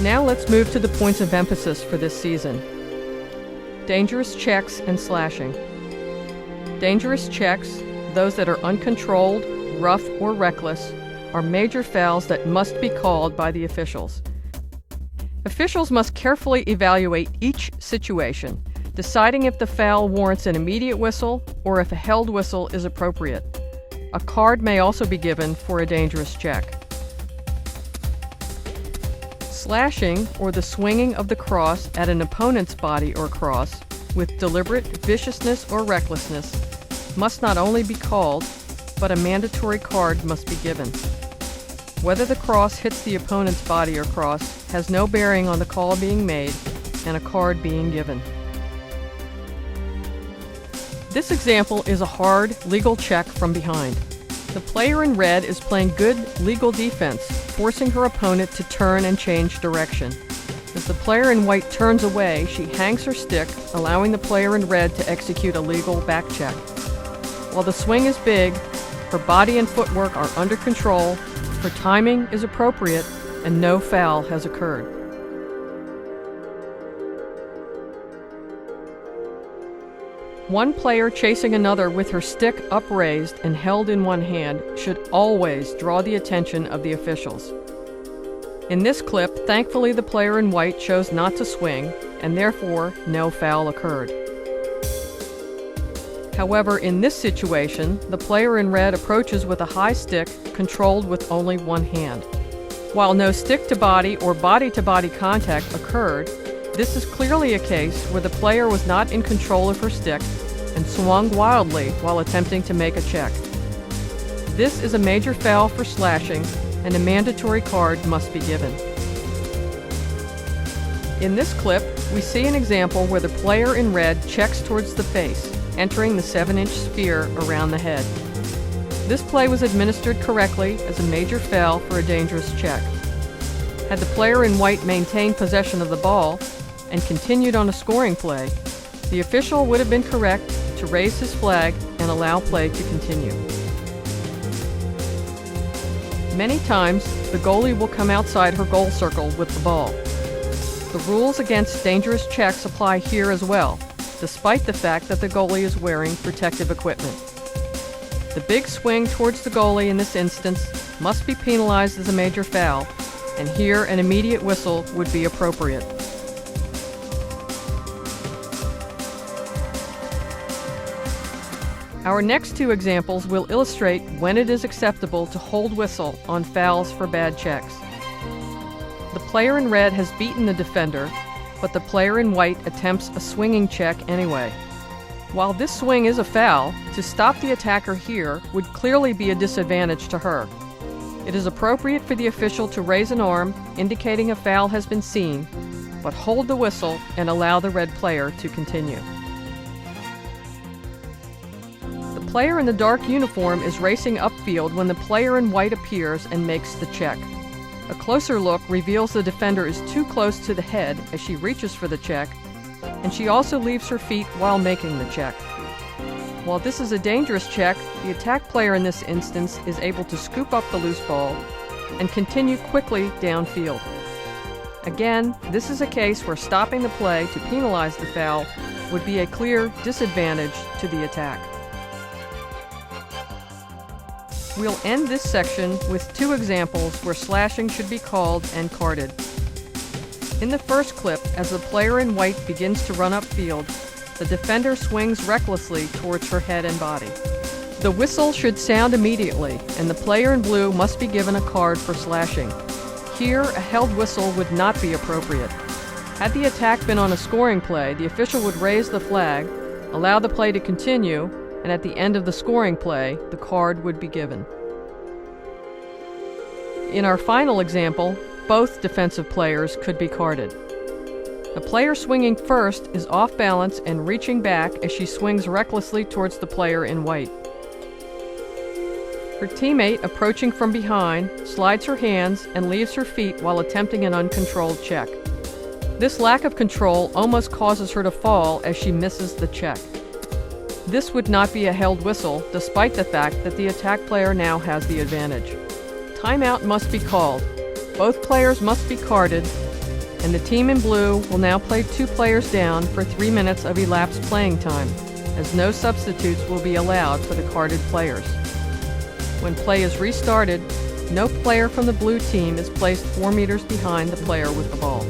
Now let's move to the points of emphasis for this season. Dangerous checks and slashing. Dangerous checks, those that are uncontrolled, rough, or reckless, are major fouls that must be called by the officials. Officials must carefully evaluate each situation, deciding if the foul warrants an immediate whistle or if a held whistle is appropriate. A card may also be given for a dangerous check. Slashing, or the swinging of the cross at an opponent's body or cross with deliberate viciousness or recklessness, must not only be called, but a mandatory card must be given. Whether the cross hits the opponent's body or cross has no bearing on the call being made and a card being given. This example is a hard, legal check from behind. The player in red is playing good legal defense, forcing her opponent to turn and change direction. As the player in white turns away, she hangs her stick, allowing the player in red to execute a legal back check. While the swing is big, her body and footwork are under control, her timing is appropriate, and no foul has occurred. One player chasing another with her stick upraised and held in one hand should always draw the attention of the officials. In this clip, thankfully the player in white chose not to swing, and therefore no foul occurred. However, in this situation, the player in red approaches with a high stick controlled with only one hand. While no stick-to-body or body-to-body contact occurred, this is clearly a case where the player was not in control of her stick and swung wildly while attempting to make a check. This is a major foul for slashing, and a mandatory card must be given. In this clip, we see an example where the player in red checks towards the face, entering the 7-inch sphere around the head. This play was administered correctly as a major foul for a dangerous check. Had the player in white maintained possession of the ball and continued on a scoring play, the official would have been correct to raise his flag and allow play to continue. Many times, the goalie will come outside her goal circle with the ball. The rules against dangerous checks apply here as well, despite the fact that the goalie is wearing protective equipment. The big swing towards the goalie in this instance must be penalized as a major foul, and here an immediate whistle would be appropriate. Our next two examples will illustrate when it is acceptable to hold whistle on fouls for bad checks. The player in red has beaten the defender, but the player in white attempts a swinging check anyway. While this swing is a foul, to stop the attacker here would clearly be a disadvantage to her. It is appropriate for the official to raise an arm, indicating a foul has been seen, but hold the whistle and allow the red player to continue. The player in the dark uniform is racing upfield when the player in white appears and makes the check. A closer look reveals the defender is too close to the head as she reaches for the check, and she also leaves her feet while making the check. While this is a dangerous check, the attack player in this instance is able to scoop up the loose ball and continue quickly downfield. Again, this is a case where stopping the play to penalize the foul would be a clear disadvantage to the attack. We'll end this section with two examples where slashing should be called and carded. In the first clip, as the player in white begins to run upfield, the defender swings recklessly towards her head and body. The whistle should sound immediately, and the player in blue must be given a card for slashing. Here, a held whistle would not be appropriate. Had the attack been on a scoring play, the official would raise the flag, allow the play to continue, and at the end of the scoring play, the card would be given. In our final example, both defensive players could be carded. The player swinging first is off balance and reaching back as she swings recklessly towards the player in white. Her teammate, approaching from behind, slides her hands and leaves her feet while attempting an uncontrolled check. This lack of control almost causes her to fall as she misses the check. This would not be a held whistle, despite the fact that the attack player now has the advantage. Timeout must be called. Both players must be carded, and the team in blue will now play 2 players down for 3 minutes of elapsed playing time, as no substitutes will be allowed for the carded players. When play is restarted, no player from the blue team is placed 4 meters behind the player with the ball.